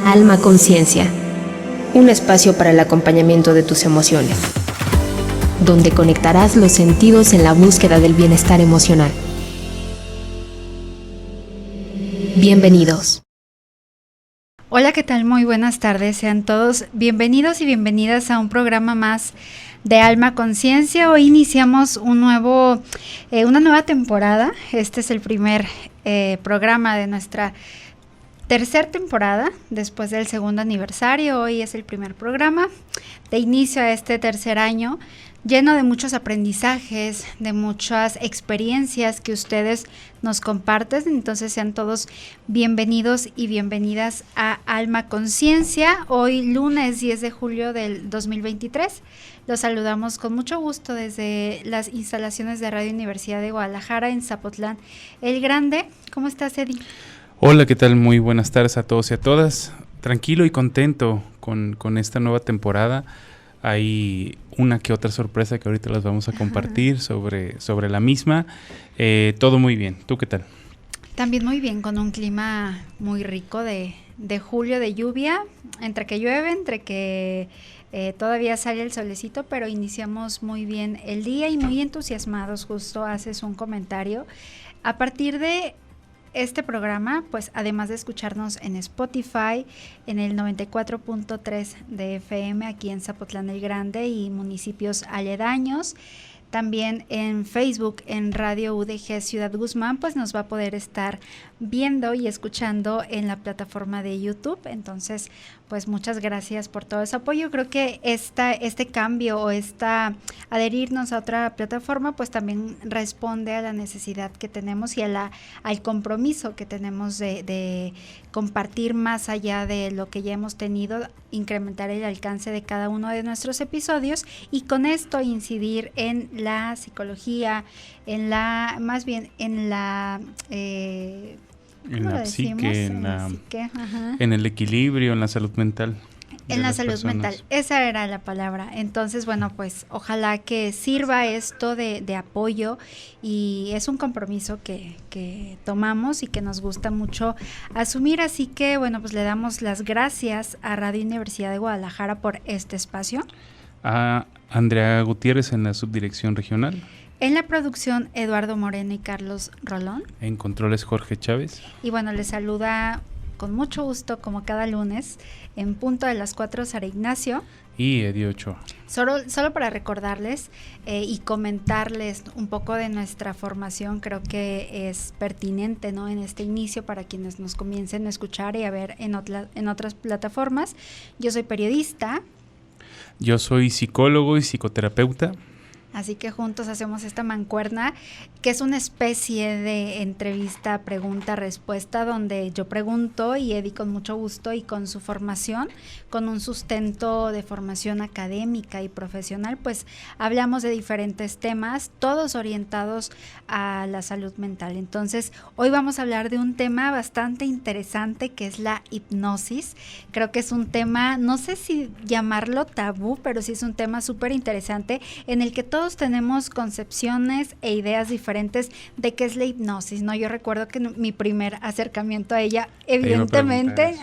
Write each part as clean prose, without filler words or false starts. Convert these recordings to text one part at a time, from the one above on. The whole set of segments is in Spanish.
Alma Conciencia, un espacio para el acompañamiento de tus emociones, donde conectarás los sentidos en la búsqueda del bienestar emocional. Bienvenidos. Hola, ¿qué tal? Muy buenas tardes. Sean todos bienvenidos y bienvenidas a un programa más de Alma Conciencia. Hoy iniciamos una nueva temporada. Este es el primer programa de nuestra tercera temporada, después del segundo aniversario. Hoy es el primer programa de inicio a este tercer año, lleno de muchos aprendizajes, de muchas experiencias que ustedes nos comparten. Entonces sean todos bienvenidos y bienvenidas a Alma Conciencia. Hoy lunes 10 de julio del 2023. Los saludamos con mucho gusto desde las instalaciones de Radio Universidad de Guadalajara en Zapotlán el Grande. ¿Cómo estás, Eddie? Hola, ¿qué tal? Muy buenas tardes a todos y a todas. Tranquilo y contento con esta nueva temporada. Hay una que otra sorpresa que ahorita las vamos a compartir sobre la misma. Todo muy bien. ¿Tú qué tal? También muy bien, con un clima muy rico de julio, de lluvia, entre que llueve, entre que todavía sale el solecito, pero iniciamos muy bien el día y muy entusiasmados. Justo haces un comentario. A partir de este programa, pues además de escucharnos en Spotify, en el 94.3 de FM aquí en Zapotlán el Grande y municipios aledaños, también en Facebook, en Radio UDG Ciudad Guzmán, pues nos va a poder estar viendo y escuchando en la plataforma de YouTube. Entonces, pues muchas gracias por todo ese apoyo. Creo que este cambio o adherirnos a otra plataforma, pues también responde a la necesidad que tenemos y al compromiso que tenemos de compartir más allá de lo que ya hemos tenido, incrementar el alcance de cada uno de nuestros episodios y con esto incidir en la psicología, en la psique, en el equilibrio, en la salud mental. En la salud mental, esa era la palabra. Entonces, bueno, pues ojalá que sirva esto de apoyo y es un compromiso que tomamos y que nos gusta mucho asumir. Así que, bueno, pues le damos las gracias a Radio Universidad de Guadalajara por este espacio. A Andrea Gutiérrez en la subdirección regional. En la producción, Eduardo Moreno y Carlos Rolón. En controles, Jorge Chávez. Y bueno, les saluda con mucho gusto, como cada lunes, en punto de las 4, Sara Ignacio. Y Eddie Ochoa. Solo para recordarles y comentarles un poco de nuestra formación, creo que es pertinente, ¿no?, en este inicio para quienes nos comiencen a escuchar y a ver en otras plataformas. Yo soy periodista. Yo soy psicólogo y psicoterapeuta. Así que juntos hacemos esta mancuerna, que es una especie de entrevista, pregunta, respuesta, donde yo pregunto y Eddie con mucho gusto y con su formación, con un sustento de formación académica y profesional, pues hablamos de diferentes temas, todos orientados a la salud mental. Entonces, hoy vamos a hablar de un tema bastante interesante que es la hipnosis. Creo que es un tema, no sé si llamarlo tabú, pero sí es un tema súper interesante en el que todos tenemos concepciones e ideas diferentes de qué es la hipnosis, ¿no? Yo recuerdo que mi primer acercamiento a ella, evidentemente,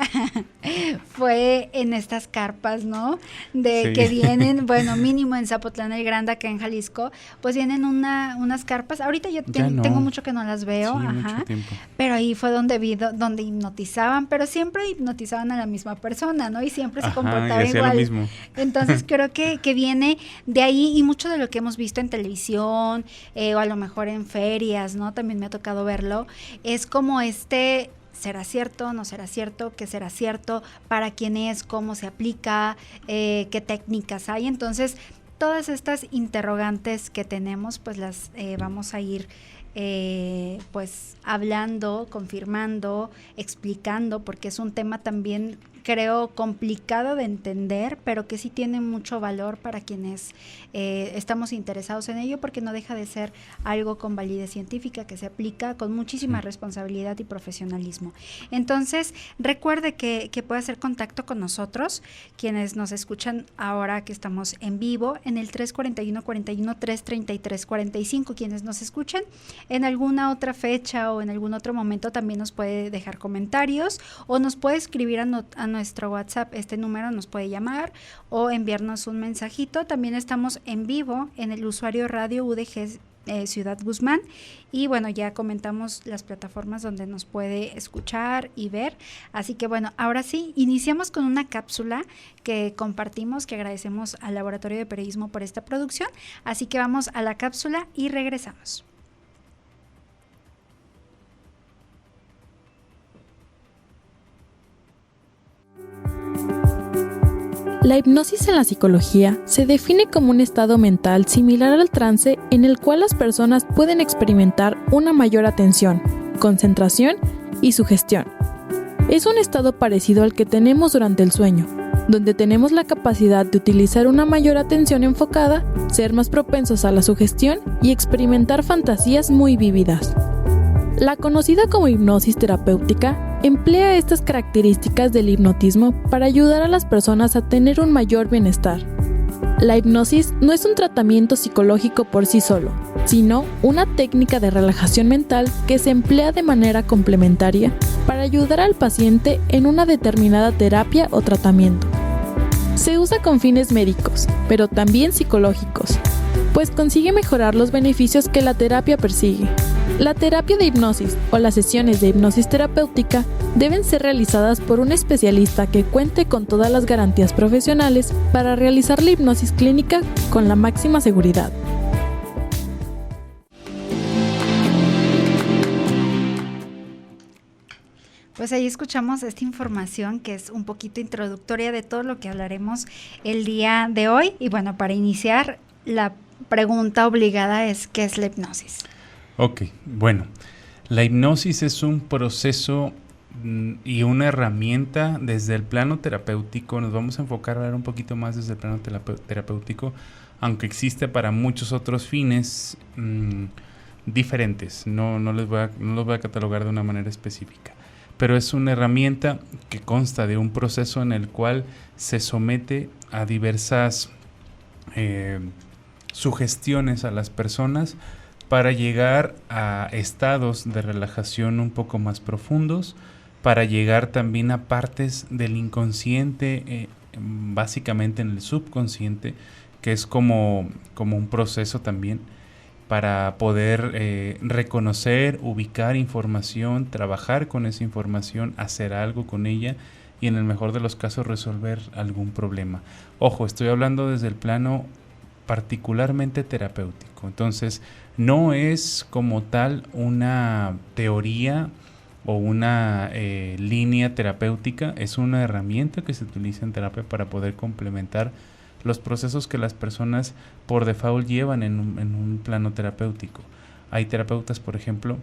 fue en estas carpas, ¿no? Que vienen, bueno, mínimo en Zapotlán el Grande, acá en Jalisco, pues vienen unas carpas. Ahorita yo tengo mucho que no las veo, sí, mucho tiempo. Pero ahí fue donde donde hipnotizaban, pero siempre hipnotizaban a la misma persona, ¿no? Y siempre se comportaba igual. Lo mismo. Entonces creo que viene de ahí y mucho de lo que hemos visto en televisión o a lo mejor en ferias, ¿no? También me ha tocado verlo. Es como ¿será cierto? ¿No será cierto? ¿Qué será cierto? ¿Para quién es? ¿Cómo se aplica? ¿Qué técnicas hay? Entonces, todas estas interrogantes que tenemos, pues las vamos a ir pues hablando, confirmando, explicando, porque es un tema también, creo, complicado de entender, pero que sí tiene mucho valor para quienes estamos interesados en ello, porque no deja de ser algo con validez científica que se aplica con muchísima responsabilidad y profesionalismo. Entonces, recuerde que puede hacer contacto con nosotros, quienes nos escuchan ahora que estamos en vivo, en el 341-41-333-45, quienes nos escuchan en alguna otra fecha o en algún otro momento también nos puede dejar comentarios o nos puede escribir a nuestro WhatsApp, este número nos puede llamar o enviarnos un mensajito. También estamos en vivo en el usuario Radio UDG Ciudad Guzmán, y bueno, ya comentamos las plataformas donde nos puede escuchar y ver. Así que bueno, ahora sí, iniciamos con una cápsula que compartimos, que agradecemos al Laboratorio de Periodismo por esta producción. Así que vamos a la cápsula y regresamos. La hipnosis en la psicología se define como un estado mental similar al trance en el cual las personas pueden experimentar una mayor atención, concentración y sugestión. Es un estado parecido al que tenemos durante el sueño, donde tenemos la capacidad de utilizar una mayor atención enfocada, ser más propensos a la sugestión y experimentar fantasías muy vívidas. La conocida como hipnosis terapéutica emplea estas características del hipnotismo para ayudar a las personas a tener un mayor bienestar. La hipnosis no es un tratamiento psicológico por sí solo, sino una técnica de relajación mental que se emplea de manera complementaria para ayudar al paciente en una determinada terapia o tratamiento. Se usa con fines médicos, pero también psicológicos, pues consigue mejorar los beneficios que la terapia persigue. La terapia de hipnosis o las sesiones de hipnosis terapéutica deben ser realizadas por un especialista que cuente con todas las garantías profesionales para realizar la hipnosis clínica con la máxima seguridad. Pues ahí escuchamos esta información que es un poquito introductoria de todo lo que hablaremos el día de hoy. Y bueno, para iniciar, la pregunta obligada es: ¿qué es la hipnosis? Ok, bueno, la hipnosis es un proceso y una herramienta desde el plano terapéutico. Nos vamos a enfocar a hablar un poquito más desde el plano terapéutico, aunque existe para muchos otros fines diferentes. No los voy a catalogar de una manera específica, pero es una herramienta que consta de un proceso en el cual se somete a diversas sugestiones a las personas para llegar a estados de relajación un poco más profundos, para llegar también a partes del inconsciente, básicamente en el subconsciente, que es como un proceso también para poder reconocer, ubicar información, trabajar con esa información, hacer algo con ella y en el mejor de los casos resolver algún problema. Ojo, estoy hablando desde el plano particularmente terapéutico. Entonces, no es como tal una teoría o una línea terapéutica, es una herramienta que se utiliza en terapia para poder complementar los procesos que las personas por default llevan en un plano terapéutico. Hay terapeutas, por ejemplo,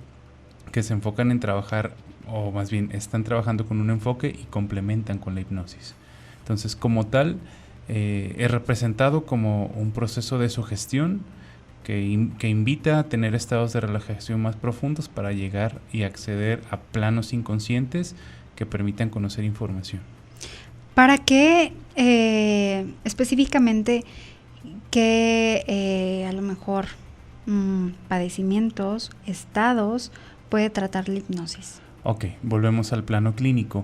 que se enfocan en trabajar, o más bien están trabajando con un enfoque y complementan con la hipnosis. Entonces, como tal, es representado como un proceso de sugestión que invita a tener estados de relajación más profundos para llegar y acceder a planos inconscientes que permitan conocer información. ¿Para qué específicamente qué a lo mejor padecimientos, estados puede tratar la hipnosis? Ok, volvemos al plano clínico.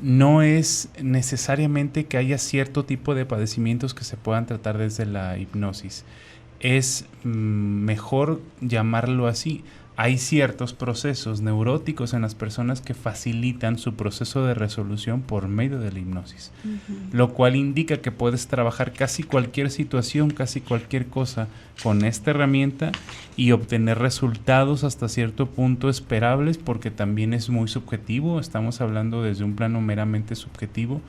No es necesariamente que haya cierto tipo de padecimientos que se puedan tratar desde la hipnosis. Es mejor llamarlo así. Hay ciertos procesos neuróticos en las personas que facilitan su proceso de resolución por medio de la hipnosis, lo cual indica que puedes trabajar casi cualquier situación, casi cualquier cosa con esta herramienta y obtener resultados hasta cierto punto esperables, porque también es muy subjetivo. Estamos hablando desde un plano meramente subjetivo,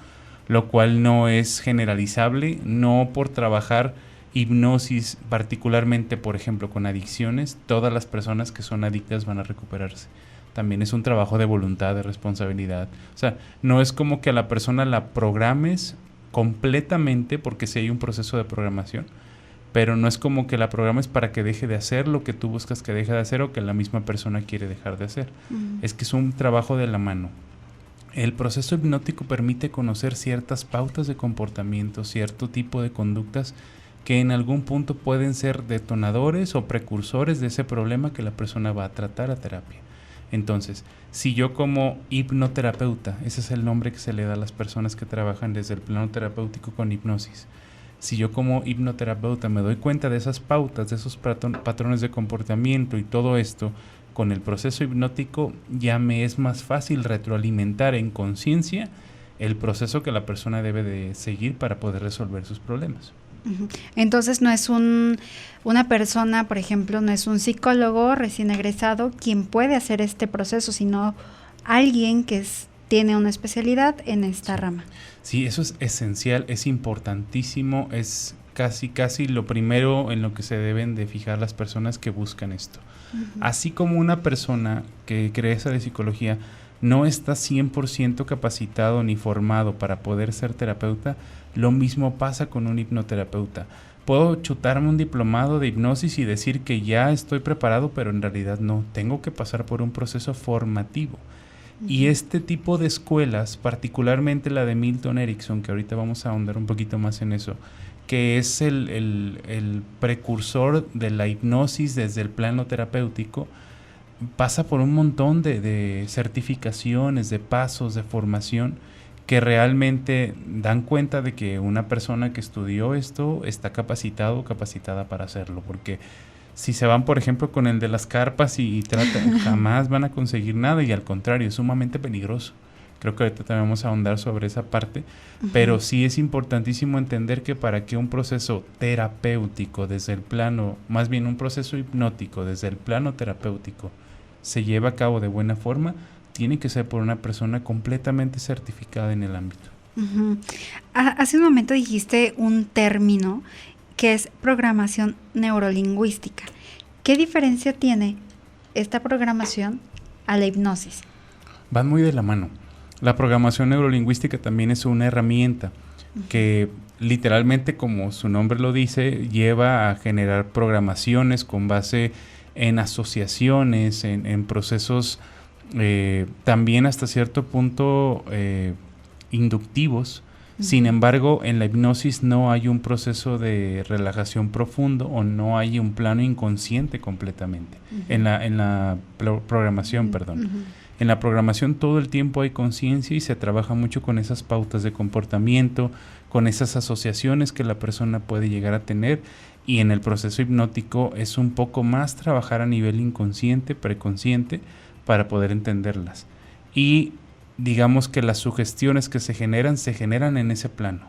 lo cual no es generalizable. No por trabajar hipnosis, particularmente, por ejemplo, con adicciones, todas las personas que son adictas van a recuperarse. También es un trabajo de voluntad, de responsabilidad. O sea, no es como que a la persona la programes completamente, porque sí hay un proceso de programación, pero no es como que la programes para que deje de hacer lo que tú buscas que deje de hacer o que la misma persona quiere dejar de hacer. Es que es un trabajo de la mano. El proceso hipnótico permite conocer ciertas pautas de comportamiento, cierto tipo de conductas que en algún punto pueden ser detonadores o precursores de ese problema que la persona va a tratar a terapia. Entonces, si yo como hipnoterapeuta, ese es el nombre que se le da a las personas que trabajan desde el plano terapéutico con hipnosis, si yo como hipnoterapeuta me doy cuenta de esas pautas, de esos patrones de comportamiento y todo esto, con el proceso hipnótico ya me es más fácil retroalimentar en conciencia el proceso que la persona debe de seguir para poder resolver sus problemas. Entonces no es una persona, por ejemplo, no es un psicólogo recién egresado quien puede hacer este proceso, sino alguien que tiene una especialidad en esta rama. Sí, eso es esencial, es importantísimo, es casi lo primero en lo que se deben de fijar las personas que buscan esto. Así como una persona que egresa de psicología no está 100% capacitado ni formado para poder ser terapeuta, lo mismo pasa con un hipnoterapeuta. Puedo chutarme un diplomado de hipnosis y decir que ya estoy preparado, pero en realidad no, tengo que pasar por un proceso formativo. Y este tipo de escuelas, particularmente la de Milton Erickson, que ahorita vamos a ahondar un poquito más en eso, que es el precursor de la hipnosis desde el plano terapéutico, pasa por un montón de certificaciones, de pasos, de formación, que realmente dan cuenta de que una persona que estudió esto está capacitado o capacitada para hacerlo, porque si se van, por ejemplo, con el de las carpas y tratan, jamás van a conseguir nada, y al contrario, es sumamente peligroso. Creo que ahorita también vamos a ahondar sobre esa parte, pero sí es importantísimo entender que para que un proceso terapéutico desde el plano, más bien un proceso hipnótico desde el plano terapéutico, se lleve a cabo de buena forma, tiene que ser por una persona completamente certificada en el ámbito. Hace un momento dijiste un término que es programación neurolingüística. ¿Qué diferencia tiene esta programación a la hipnosis? Van muy de la mano. La programación neurolingüística también es una herramienta que literalmente, como su nombre lo dice, lleva a generar programaciones con base en asociaciones, en procesos también hasta cierto punto inductivos. Sin embargo, en la hipnosis no hay un proceso de relajación profundo, o no hay un plano inconsciente completamente. En la programación, perdón. En la programación todo el tiempo hay conciencia y se trabaja mucho con esas pautas de comportamiento, con esas asociaciones que la persona puede llegar a tener, y en el proceso hipnótico es un poco más trabajar a nivel inconsciente, preconsciente, para poder entenderlas. Y digamos que las sugestiones que se generan en ese plano.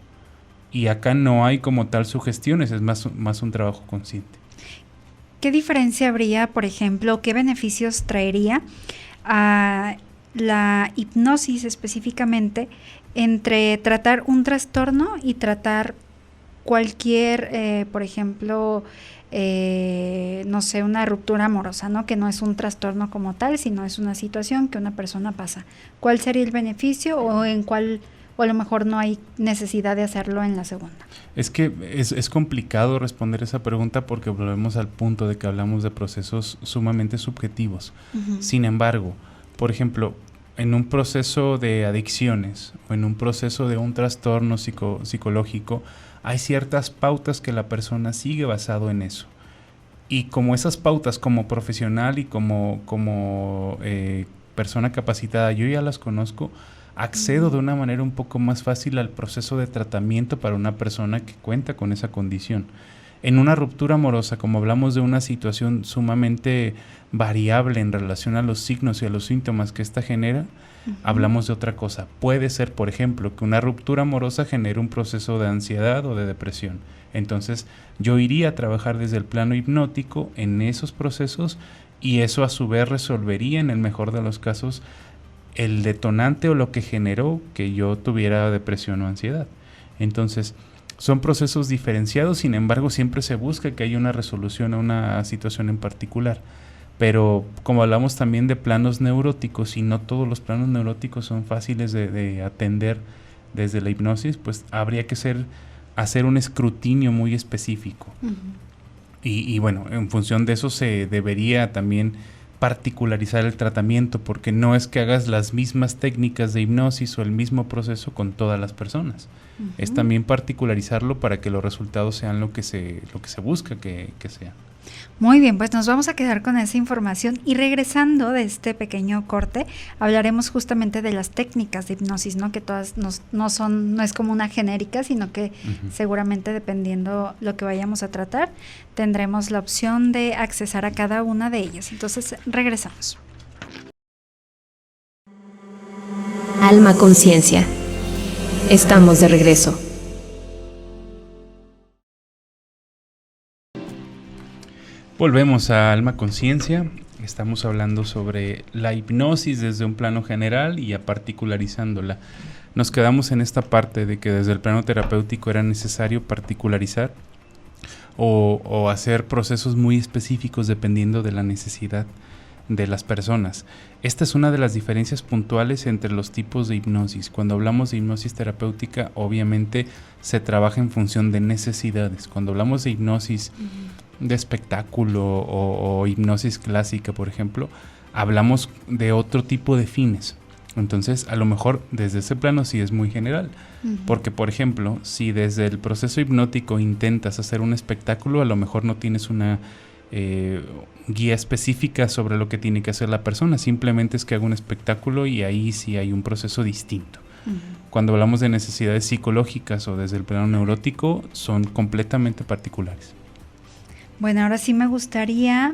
Y acá no hay como tal sugestiones, es más un trabajo consciente. ¿Qué diferencia habría, por ejemplo, qué beneficios traería a la hipnosis específicamente entre tratar un trastorno y tratar cualquier, por ejemplo, no sé, una ruptura amorosa, ¿no? Que no es un trastorno como tal, sino es una situación que una persona pasa? ¿Cuál sería el beneficio, o en cuál, o a lo mejor no hay necesidad de hacerlo en la segunda? Es que es complicado responder esa pregunta, porque volvemos al punto de que hablamos de procesos sumamente subjetivos. Sin embargo, por ejemplo, en un proceso de adicciones o en un proceso de un trastorno psicológico, hay ciertas pautas que la persona sigue basado en eso. Y como esas pautas, como profesional y como persona capacitada, yo ya las conozco, accedo de una manera un poco más fácil al proceso de tratamiento para una persona que cuenta con esa condición. En una ruptura amorosa, como hablamos de una situación sumamente variable en relación a los signos y a los síntomas que ésta genera, hablamos de otra cosa. Puede ser, por ejemplo, que una ruptura amorosa genere un proceso de ansiedad o de depresión. Entonces, yo iría a trabajar desde el plano hipnótico en esos procesos, y eso a su vez resolvería, en el mejor de los casos, el detonante o lo que generó que yo tuviera depresión o ansiedad. Entonces, son procesos diferenciados, sin embargo, siempre se busca que haya una resolución a una situación en particular. Pero como hablamos también de planos neuróticos, y no todos los planos neuróticos son fáciles de atender desde la hipnosis, pues habría que hacer un escrutinio muy específico. Y bueno, en función de eso se debería también particularizar el tratamiento, porque no es que hagas las mismas técnicas de hipnosis o el mismo proceso con todas las personas. Es también particularizarlo para que los resultados sean lo que se busca que sean. Muy bien, pues nos vamos a quedar con esa información y regresando de este pequeño corte, hablaremos justamente de las técnicas de hipnosis, ¿no? Que todas no es como una genérica, sino que seguramente dependiendo lo que vayamos a tratar, tendremos la opción de accesar a cada una de ellas. Entonces, regresamos. Alma Conciencia. Estamos de regreso. Volvemos a Alma Conciencia. Estamos hablando sobre la hipnosis desde un plano general y ya particularizándola. Nos quedamos en esta parte de que desde el plano terapéutico era necesario particularizar o hacer procesos muy específicos dependiendo de la necesidad de las personas. Esta es una de las diferencias puntuales entre los tipos de hipnosis. Cuando hablamos de hipnosis terapéutica, obviamente se trabaja en función de necesidades. Cuando hablamos de hipnosis de espectáculo o hipnosis clásica, por ejemplo, hablamos de otro tipo de fines. Entonces, a lo mejor desde ese plano sí es muy general, porque, por ejemplo, si desde el proceso hipnótico intentas hacer un espectáculo, a lo mejor no tienes una guía específica sobre lo que tiene que hacer la persona, simplemente es que haga un espectáculo y ahí sí hay un proceso distinto. Cuando hablamos de necesidades psicológicas o desde el plano neurótico, son completamente particulares. Bueno, ahora sí me gustaría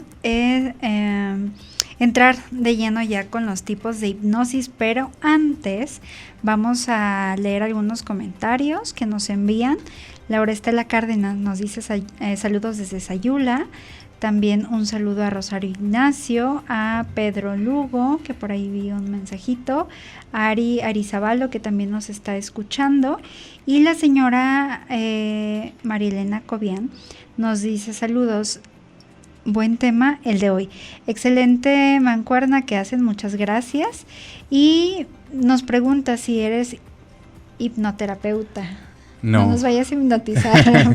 entrar de lleno ya con los tipos de hipnosis, pero antes vamos a leer algunos comentarios que nos envían. Laura Estela Cárdenas nos dice saludos desde Sayula. También un saludo a Rosario Ignacio, a Pedro Lugo, que por ahí vi un mensajito, a Ari Arizabalo, que también nos está escuchando, y la señora Marilena Cobian nos dice saludos, buen tema el de hoy, excelente mancuerna que hacen, muchas gracias, y nos pregunta si eres hipnoterapeuta. No nos vayas a hipnotizar.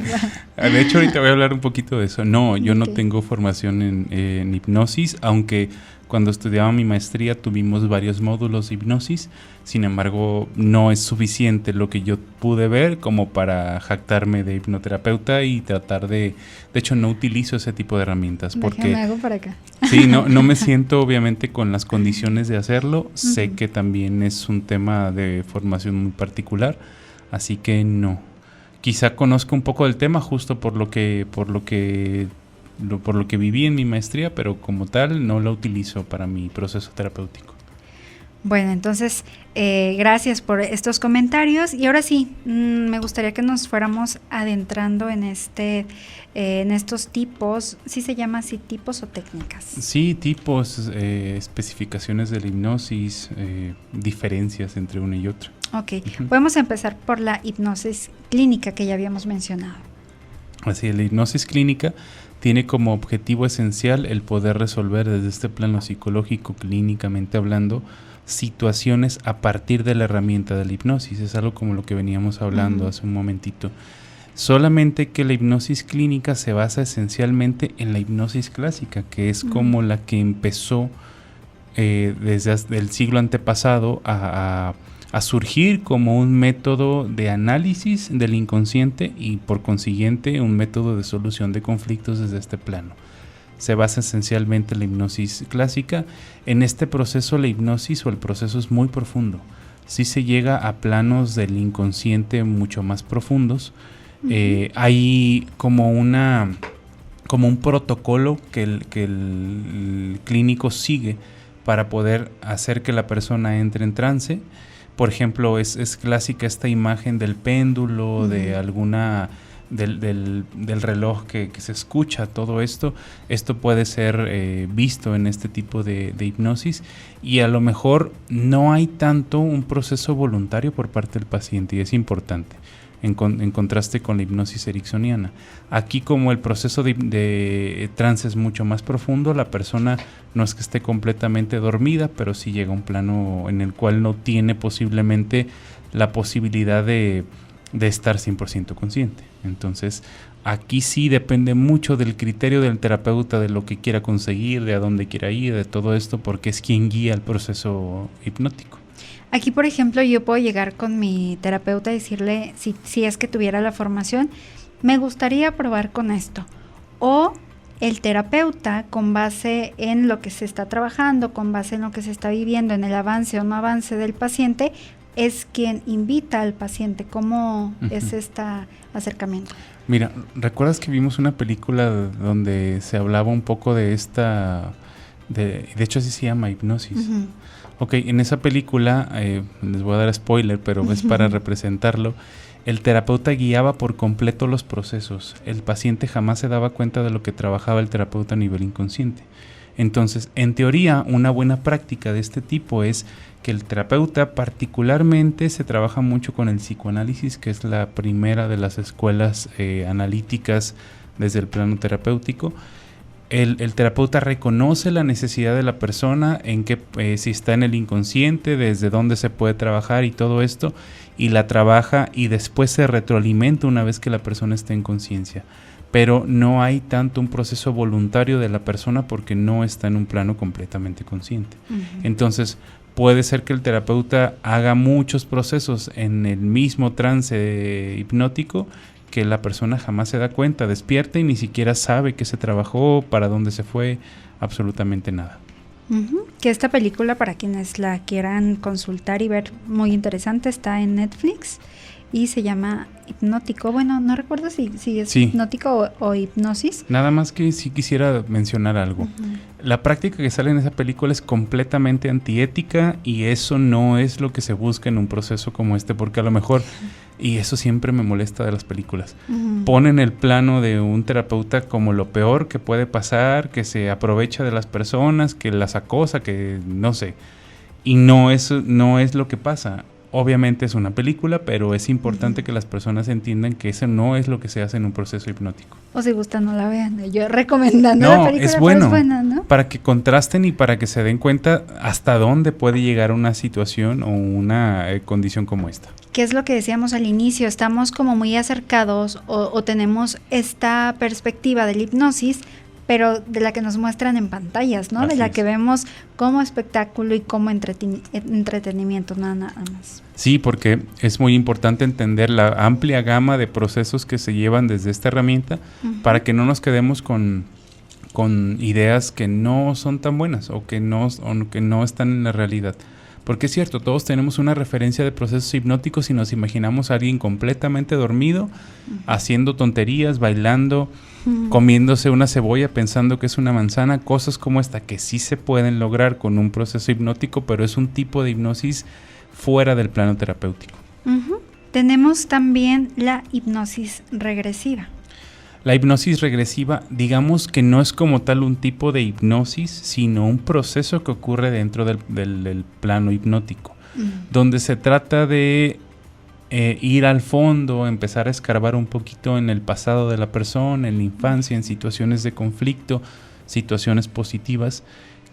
De hecho, ahorita voy a hablar un poquito de eso. No, yo no tengo formación en hipnosis, aunque cuando estudiaba mi maestría tuvimos varios módulos de hipnosis. Sin embargo, no es suficiente lo que yo pude ver como para jactarme de hipnoterapeuta y tratar de hecho, no utilizo ese tipo de herramientas. Porque hago para acá. Sí, no me siento obviamente con las condiciones de hacerlo. Sé que también es un tema de formación muy particular. Así que no. Quizá conozco un poco del tema justo por lo que viví en mi maestría, pero como tal no lo utilizo para mi proceso terapéutico. Bueno, entonces gracias por estos comentarios y ahora sí, me gustaría que nos fuéramos adentrando en estos tipos. ¿Sí se llama así, tipos o técnicas? Sí, tipos, especificaciones de la hipnosis, diferencias entre una y otra. Ok, podemos empezar por la hipnosis clínica que ya habíamos mencionado. Así es, la hipnosis clínica tiene como objetivo esencial el poder resolver desde este plano psicológico, clínicamente hablando, situaciones a partir de la herramienta de la hipnosis. Es algo como lo que veníamos hablando hace un momentito. Solamente que la hipnosis clínica se basa esencialmente en la hipnosis clásica, que es como la que empezó desde el siglo antepasado a surgir como un método de análisis del inconsciente y por consiguiente un método de solución de conflictos desde este plano. Se basa esencialmente en la hipnosis clásica. En este proceso la hipnosis o el proceso es muy profundo. Sí se llega a planos del inconsciente mucho más profundos. Hay como un protocolo que el clínico sigue para poder hacer que la persona entre en trance. Por ejemplo, es clásica esta imagen del péndulo, de alguna del reloj que se escucha, todo esto. Esto puede ser visto en este tipo de hipnosis y a lo mejor no hay tanto un proceso voluntario por parte del paciente y es importante en contraste con la hipnosis ericksoniana. Aquí como el proceso de trance es mucho más profundo, la persona no es que esté completamente dormida, pero sí llega a un plano en el cual no tiene posiblemente la posibilidad de estar 100% consciente. Entonces, aquí sí depende mucho del criterio del terapeuta, de lo que quiera conseguir, de a dónde quiera ir, de todo esto, porque es quien guía el proceso hipnótico. Aquí, por ejemplo, yo puedo llegar con mi terapeuta y decirle, si es que tuviera la formación, me gustaría probar con esto. O el terapeuta, con base en lo que se está trabajando, con base en lo que se está viviendo, en el avance o no avance del paciente, es quien invita al paciente. ¿Cómo es este acercamiento? Mira, ¿recuerdas que vimos una película donde se hablaba un poco de de hecho así se llama, hipnosis? Ok, en esa película, les voy a dar spoiler, pero es para representarlo. El terapeuta guiaba por completo los procesos. El paciente jamás se daba cuenta de lo que trabajaba el terapeuta a nivel inconsciente. Entonces, en teoría, una buena práctica de este tipo es que el terapeuta, particularmente, se trabaja mucho con el psicoanálisis, que es la primera de las escuelas analíticas desde el plano terapéutico. El terapeuta reconoce la necesidad de la persona, en que si está en el inconsciente, desde dónde se puede trabajar y todo esto, y la trabaja y después se retroalimenta una vez que la persona esté en conciencia. Pero no hay tanto un proceso voluntario de la persona porque no está en un plano completamente consciente. Entonces, puede ser que el terapeuta haga muchos procesos en el mismo trance hipnótico que la persona jamás se da cuenta, despierta y ni siquiera sabe qué se trabajó, para dónde se fue, absolutamente nada. Que esta película, para quienes la quieran consultar y ver, muy interesante, está en Netflix y se llama Hipnótico. Bueno, no recuerdo si es hipnótico o hipnosis. Nada más que sí quisiera mencionar algo. La práctica que sale en esa película es completamente antiética y eso no es lo que se busca en un proceso como este, porque a lo mejor, y eso siempre me molesta de las películas, ponen el plano de un terapeuta como lo peor que puede pasar, que se aprovecha de las personas, que las acosa, que no sé, y no es lo que pasa. Obviamente es una película, pero es importante que las personas entiendan que eso no es lo que se hace en un proceso hipnótico. O si gustan, no la vean. Yo recomendando la película, es bueno, es buena, ¿no? Para que contrasten y para que se den cuenta hasta dónde puede llegar una situación o una condición como esta. ¿Qué es lo que decíamos al inicio? Estamos como muy acercados o tenemos esta perspectiva de la hipnosis, pero de la que nos muestran en pantallas, ¿no? Así de la es. Que vemos como espectáculo y como entretenimiento, nada más. Sí, porque es muy importante entender la amplia gama de procesos que se llevan desde esta herramienta para que no nos quedemos con ideas que no son tan buenas o que no están en la realidad. Porque es cierto, todos tenemos una referencia de procesos hipnóticos y nos imaginamos a alguien completamente dormido, haciendo tonterías, bailando, comiéndose una cebolla pensando que es una manzana, cosas como esta que sí se pueden lograr con un proceso hipnótico, pero es un tipo de hipnosis fuera del plano terapéutico. Tenemos también la hipnosis regresiva. La hipnosis regresiva, digamos que no es como tal un tipo de hipnosis, sino un proceso que ocurre dentro del plano hipnótico, donde se trata de ir al fondo, empezar a escarbar un poquito en el pasado de la persona, en la infancia, en situaciones de conflicto, situaciones positivas,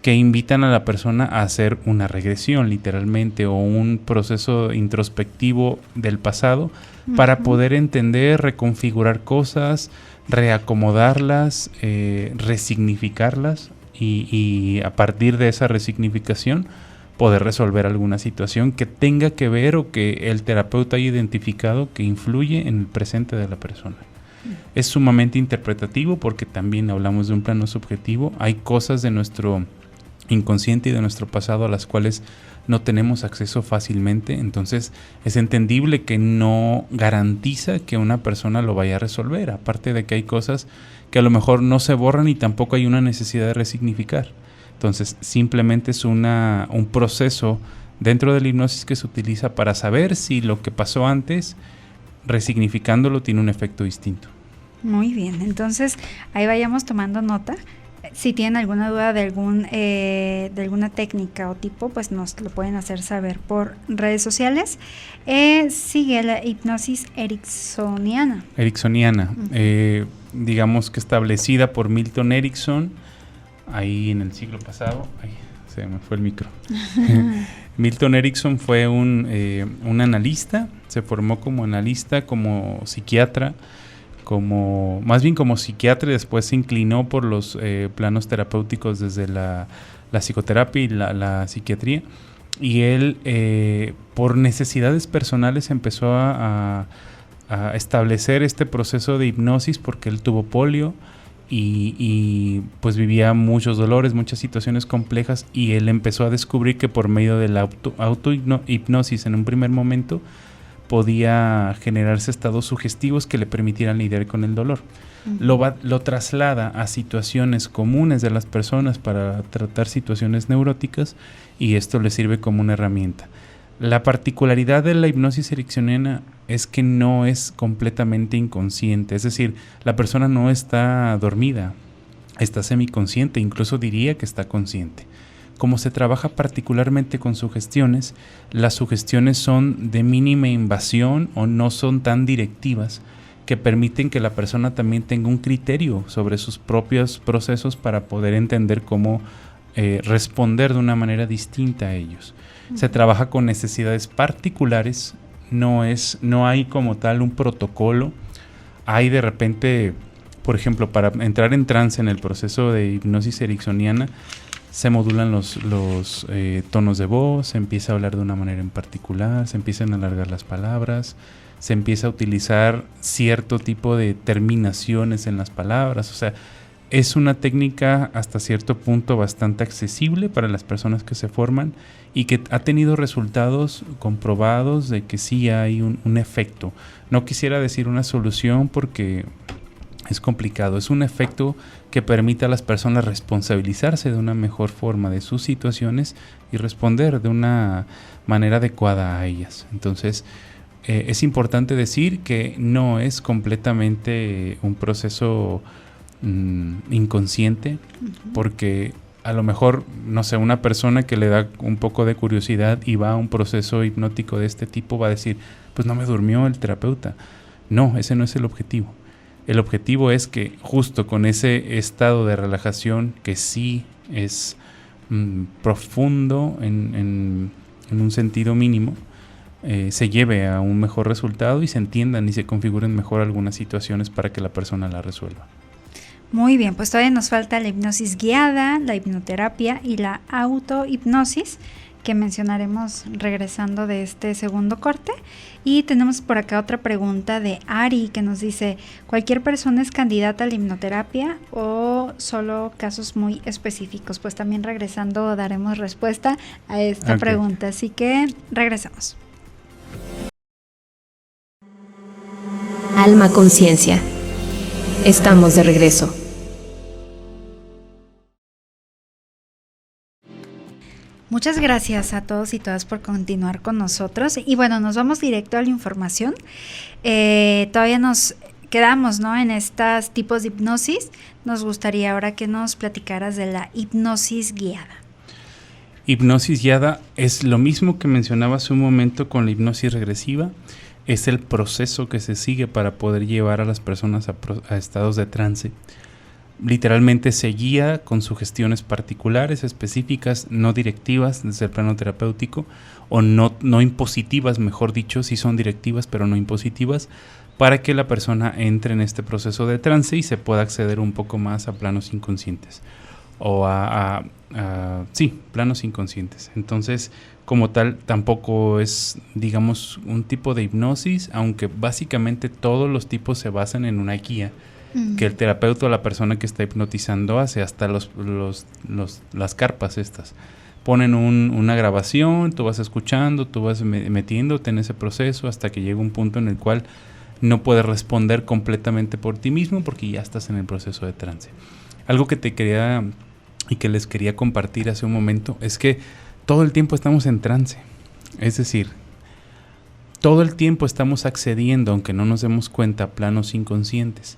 que invitan a la persona a hacer una regresión literalmente o un proceso introspectivo del pasado para poder entender, reconfigurar cosas, reacomodarlas, resignificarlas y a partir de esa resignificación poder resolver alguna situación que tenga que ver o que el terapeuta haya identificado que influye en el presente de la persona. Es sumamente interpretativo porque también hablamos de un plano subjetivo. Hay cosas de nuestro inconsciente y de nuestro pasado a las cuales no tenemos acceso fácilmente, entonces es entendible que no garantiza que una persona lo vaya a resolver, aparte de que hay cosas que a lo mejor no se borran y tampoco hay una necesidad de resignificar. Entonces simplemente es un proceso dentro de la hipnosis que se utiliza para saber si lo que pasó antes, resignificándolo, tiene un efecto distinto. Muy bien, entonces ahí vayamos tomando nota. Si tienen alguna duda de alguna técnica o tipo, pues nos lo pueden hacer saber por redes sociales. Sigue la hipnosis ericksoniana. Digamos que establecida por Milton Erickson, ahí en el siglo pasado. Ay, se me fue el micro. Milton Erickson fue un analista, se formó como analista, como psiquiatra, más bien como psiquiatra, y después se inclinó por los planos terapéuticos desde la psicoterapia y la psiquiatría, y él por necesidades personales empezó a establecer este proceso de hipnosis porque él tuvo polio y pues vivía muchos dolores, muchas situaciones complejas, y él empezó a descubrir que por medio de la auto-hipnosis en un primer momento podía generarse estados sugestivos que le permitieran lidiar con el dolor. Lo traslada a situaciones comunes de las personas para tratar situaciones neuróticas, y esto le sirve como una herramienta. La particularidad de la hipnosis ericksoniana es que no es completamente inconsciente, es decir, la persona no está dormida, está semiconsciente, incluso diría que está consciente. Como se trabaja particularmente con sugestiones, las sugestiones son de mínima invasión o no son tan directivas, que permiten que la persona también tenga un criterio sobre sus propios procesos para poder entender cómo responder de una manera distinta a ellos. Se trabaja con necesidades particulares, no hay como tal un protocolo. Hay de repente, por ejemplo, para entrar en trance en el proceso de hipnosis ericksoniana, se modulan los tonos de voz, se empieza a hablar de una manera en particular, se empiezan a alargar las palabras, se empieza a utilizar cierto tipo de terminaciones en las palabras. O sea, es una técnica hasta cierto punto bastante accesible para las personas que se forman y que ha tenido resultados comprobados de que sí hay un efecto. No quisiera decir una solución porque es complicado. Es un efecto que permite a las personas responsabilizarse de una mejor forma de sus situaciones y responder de una manera adecuada a ellas. Entonces, es importante decir que no es completamente un proceso inconsciente, porque a lo mejor, no sé, una persona que le da un poco de curiosidad y va a un proceso hipnótico de este tipo va a decir, pues no me durmió el terapeuta. No, ese no es el objetivo. El objetivo es que justo con ese estado de relajación que sí es profundo en un sentido mínimo, se lleve a un mejor resultado y se entiendan y se configuren mejor algunas situaciones para que la persona la resuelva. Muy bien, pues todavía nos falta la hipnosis guiada, la hipnoterapia y la autohipnosis, que mencionaremos regresando de este segundo corte. Y tenemos por acá otra pregunta de Ari, que nos dice, ¿cualquier persona es candidata a la hipnoterapia o solo casos muy específicos? Pues también regresando daremos respuesta a esta pregunta, así que regresamos. Alma Conciencia. Estamos de regreso. Muchas gracias a todos y todas por continuar con nosotros. Y bueno, nos vamos directo a la información. Todavía nos quedamos, ¿no?, en estos tipos de hipnosis. Nos gustaría ahora que nos platicaras de la hipnosis guiada. Hipnosis guiada es lo mismo que mencionaba hace un momento con la hipnosis regresiva. Es el proceso que se sigue para poder llevar a las personas a estados de trance. Literalmente se guía con sugestiones particulares, específicas, no directivas desde el plano terapéutico, o no impositivas, mejor dicho, sí son directivas pero no impositivas, para que la persona entre en este proceso de trance y se pueda acceder un poco más a planos inconscientes o planos inconscientes. Entonces, como tal, tampoco es, digamos, un tipo de hipnosis, aunque básicamente todos los tipos se basan en una guía que el terapeuta o la persona que está hipnotizando hace. Hasta las carpas estas. Ponen una grabación, tú vas escuchando, tú vas metiéndote en ese proceso hasta que llega un punto en el cual no puedes responder completamente por ti mismo porque ya estás en el proceso de trance. Algo que te quería y que les quería compartir hace un momento es que todo el tiempo estamos en trance. Es decir, todo el tiempo estamos accediendo, aunque no nos demos cuenta, a planos inconscientes.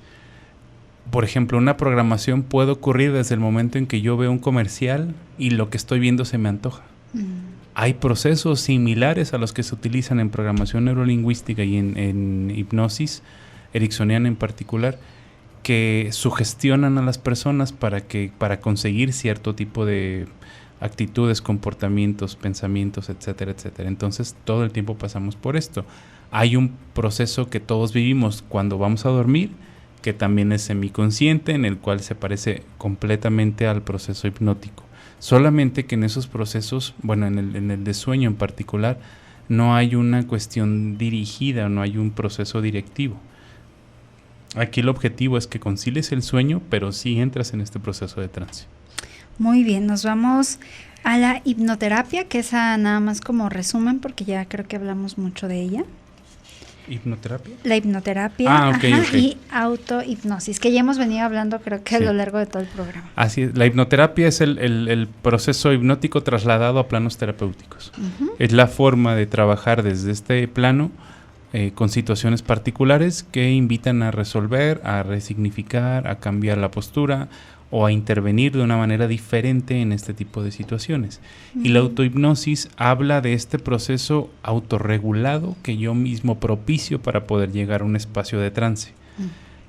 Por ejemplo, una programación puede ocurrir desde el momento en que yo veo un comercial y lo que estoy viendo se me antoja. Hay procesos similares a los que se utilizan en programación neurolingüística y en hipnosis ericksoniana en particular, que sugestionan a las personas para conseguir cierto tipo de actitudes, comportamientos, pensamientos, etcétera, etcétera. Entonces, todo el tiempo pasamos por esto. Hay un proceso que todos vivimos cuando vamos a dormir, que también es semiconsciente, en el cual se parece completamente al proceso hipnótico. Solamente que en esos procesos, bueno, en el de sueño en particular, no hay una cuestión dirigida, no hay un proceso directivo. Aquí el objetivo es que concilies el sueño, pero sí entras en este proceso de trance. Muy bien, nos vamos a la hipnoterapia, que esa nada más como resumen, porque ya creo que hablamos mucho de ella. ¿Hipnoterapia? La hipnoterapia, Ok. y autohipnosis, que ya hemos venido hablando creo que a lo largo de todo el programa. Así es, la hipnoterapia es el proceso hipnótico trasladado a planos terapéuticos. Es la forma de trabajar desde este plano con situaciones particulares que invitan a resolver, a resignificar, a cambiar la postura o a intervenir de una manera diferente en este tipo de situaciones. Y la autohipnosis habla de este proceso autorregulado que yo mismo propicio para poder llegar a un espacio de trance.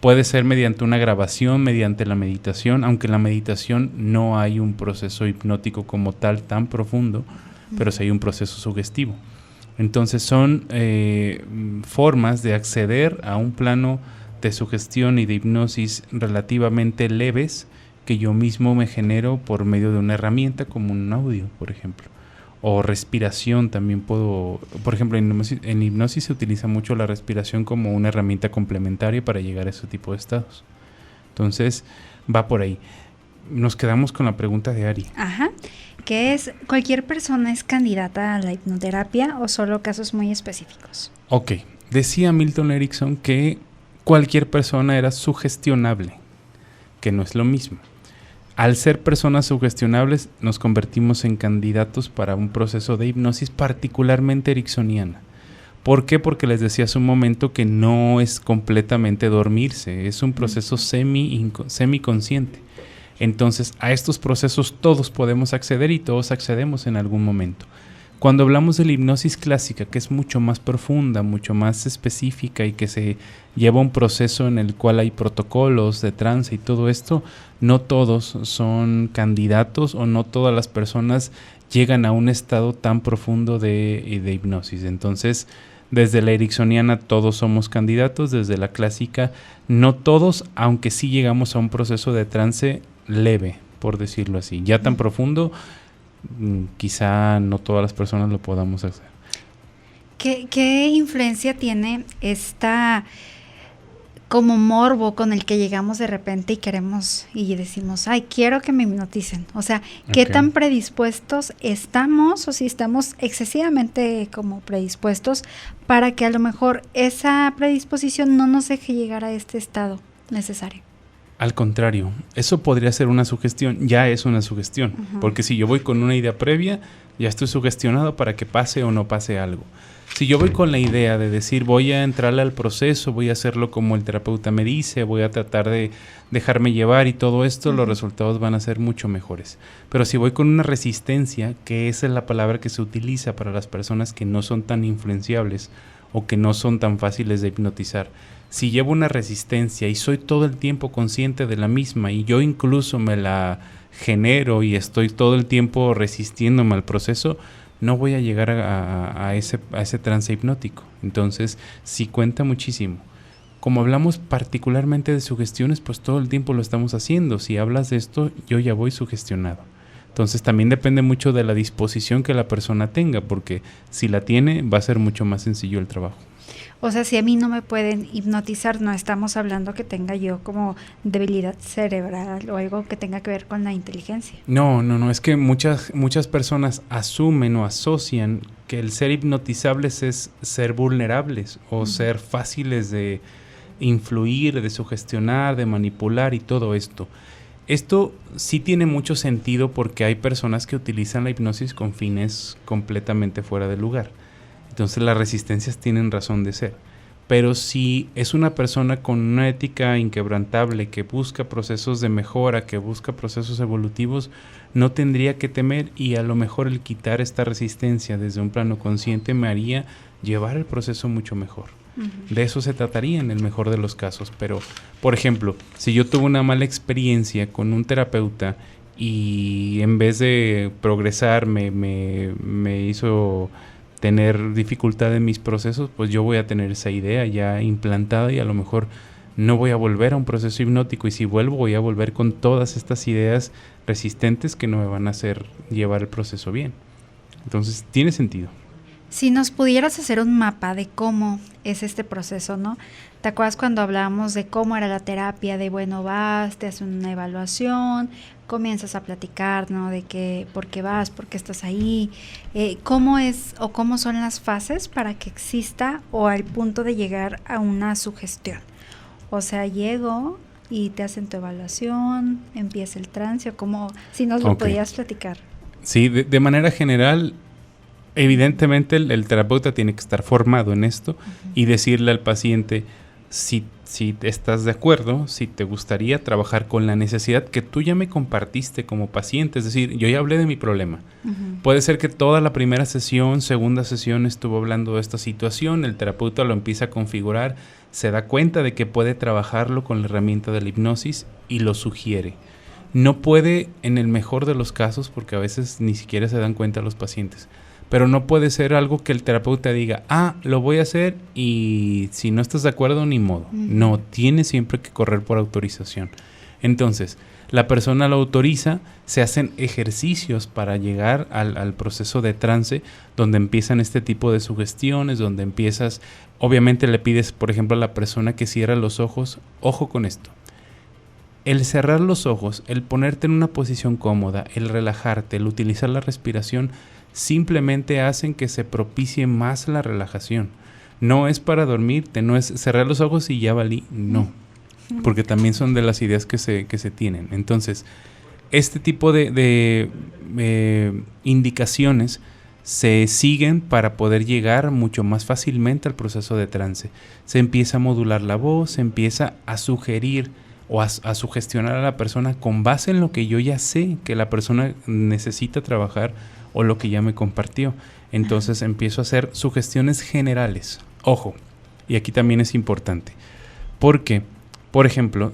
Puede ser mediante una grabación, mediante la meditación, aunque en la meditación no hay un proceso hipnótico como tal tan profundo, pero sí hay un proceso sugestivo. Entonces son formas de acceder a un plano de sugestión y de hipnosis relativamente leves que yo mismo me genero por medio de una herramienta como un audio, por ejemplo. O respiración también puedo... Por ejemplo, en hipnosis se utiliza mucho la respiración como una herramienta complementaria para llegar a ese tipo de estados. Entonces, va por ahí. Nos quedamos con la pregunta de Ari. Que es, ¿cualquier persona es candidata a la hipnoterapia o solo casos muy específicos? Ok. Decía Milton Erickson que cualquier persona era sugestionable, que no es lo mismo. Al ser personas sugestionables, nos convertimos en candidatos para un proceso de hipnosis particularmente ericksoniana. ¿Por qué? Porque les decía hace un momento que no es completamente dormirse, es un proceso semiconsciente. Entonces, a estos procesos todos podemos acceder y todos accedemos en algún momento. Cuando hablamos de la hipnosis clásica, que es mucho más profunda, mucho más específica y que se lleva un proceso en el cual hay protocolos de trance y todo esto, no todos son candidatos o no todas las personas llegan a un estado tan profundo de hipnosis. Entonces, desde la ericksoniana todos somos candidatos, desde la clásica no todos, aunque sí llegamos a un proceso de trance leve, por decirlo así. Ya tan profundo, quizá no todas las personas lo podamos hacer. ¿Qué influencia tiene esta como morbo con el que llegamos de repente y queremos y decimos, ay, quiero que me hipnoticen? O sea, ¿qué tan predispuestos estamos o si estamos excesivamente como predispuestos para que a lo mejor esa predisposición no nos deje llegar a este estado necesario? Al contrario, eso podría ser una sugestión, ya es una sugestión, porque si yo voy con una idea previa, ya estoy sugestionado para que pase o no pase algo. Si yo voy con la idea de decir voy a entrarle al proceso, voy a hacerlo como el terapeuta me dice, voy a tratar de dejarme llevar y todo esto, los resultados van a ser mucho mejores. Pero si voy con una resistencia, que esa es la palabra que se utiliza para las personas que no son tan influenciables o que no son tan fáciles de hipnotizar, si llevo una resistencia y soy todo el tiempo consciente de la misma y yo incluso me la genero y estoy todo el tiempo resistiéndome al proceso, no voy a llegar a ese trance hipnótico. Entonces, sí cuenta muchísimo. Como hablamos particularmente de sugestiones, pues todo el tiempo lo estamos haciendo. Si hablas de esto, yo ya voy sugestionado. Entonces, también depende mucho de la disposición que la persona tenga, porque si la tiene, va a ser mucho más sencillo el trabajo. O sea, si a mí no me pueden hipnotizar, no estamos hablando que tenga yo como debilidad cerebral o algo que tenga que ver con la inteligencia. No, es que muchas personas asumen o asocian que el ser hipnotizables es ser vulnerables o ser fáciles de influir, de sugestionar, de manipular y todo esto. Esto sí tiene mucho sentido porque hay personas que utilizan la hipnosis con fines completamente fuera de lugar. Entonces las resistencias tienen razón de ser. Pero si es una persona con una ética inquebrantable que busca procesos de mejora, que busca procesos evolutivos, no tendría que temer y a lo mejor el quitar esta resistencia desde un plano consciente me haría llevar el proceso mucho mejor. De eso se trataría en el mejor de los casos. Pero, por ejemplo, si yo tuve una mala experiencia con un terapeuta y en vez de progresar me hizo tener dificultad en mis procesos, pues yo voy a tener esa idea ya implantada y a lo mejor no voy a volver a un proceso hipnótico, y si vuelvo voy a volver con todas estas ideas resistentes que no me van a hacer llevar el proceso bien. Entonces tiene sentido. Si nos pudieras hacer un mapa de cómo es este proceso, ¿no? ¿Te acuerdas cuando hablábamos de cómo era la terapia? De bueno, vas, te hacen una evaluación, comienzas a platicar, ¿no? De que, por qué vas, por qué estás ahí, cómo es o cómo son las fases para que exista o al punto de llegar a una sugestión. O sea, llego y te hacen tu evaluación, empieza el trance, o como si nos lo podías platicar. Sí, de manera general, evidentemente el terapeuta tiene que estar formado en esto y decirle al paciente si estás de acuerdo, si te gustaría trabajar con la necesidad que tú ya me compartiste como paciente, es decir, yo ya hablé de mi problema. Puede ser que toda la primera sesión, segunda sesión estuvo hablando de esta situación, el terapeuta lo empieza a configurar, se da cuenta de que puede trabajarlo con la herramienta de la hipnosis y lo sugiere. No puede, en el mejor de los casos, porque a veces ni siquiera se dan cuenta los pacientes, pero no puede ser algo que el terapeuta diga, lo voy a hacer y si no estás de acuerdo, ni modo. No, tiene siempre que correr por autorización. Entonces, la persona lo autoriza, se hacen ejercicios para llegar al proceso de trance, donde empiezan este tipo de sugestiones, donde empiezas, obviamente le pides, por ejemplo, a la persona que cierra los ojos, ojo con esto. El cerrar los ojos, el ponerte en una posición cómoda, el relajarte, el utilizar la respiración, simplemente hacen que se propicie más la relajación. No es para dormirte, no es cerrar los ojos y ya valí, no. Porque también son de las ideas que se tienen. Entonces, este tipo de indicaciones se siguen para poder llegar mucho más fácilmente al proceso de trance. Se empieza a modular la voz, se empieza a sugerir o a sugestionar a la persona con base en lo que yo ya sé que la persona necesita trabajar o lo que ya me compartió. Entonces empiezo a hacer sugestiones generales. Ojo, y aquí también es importante, porque, por ejemplo,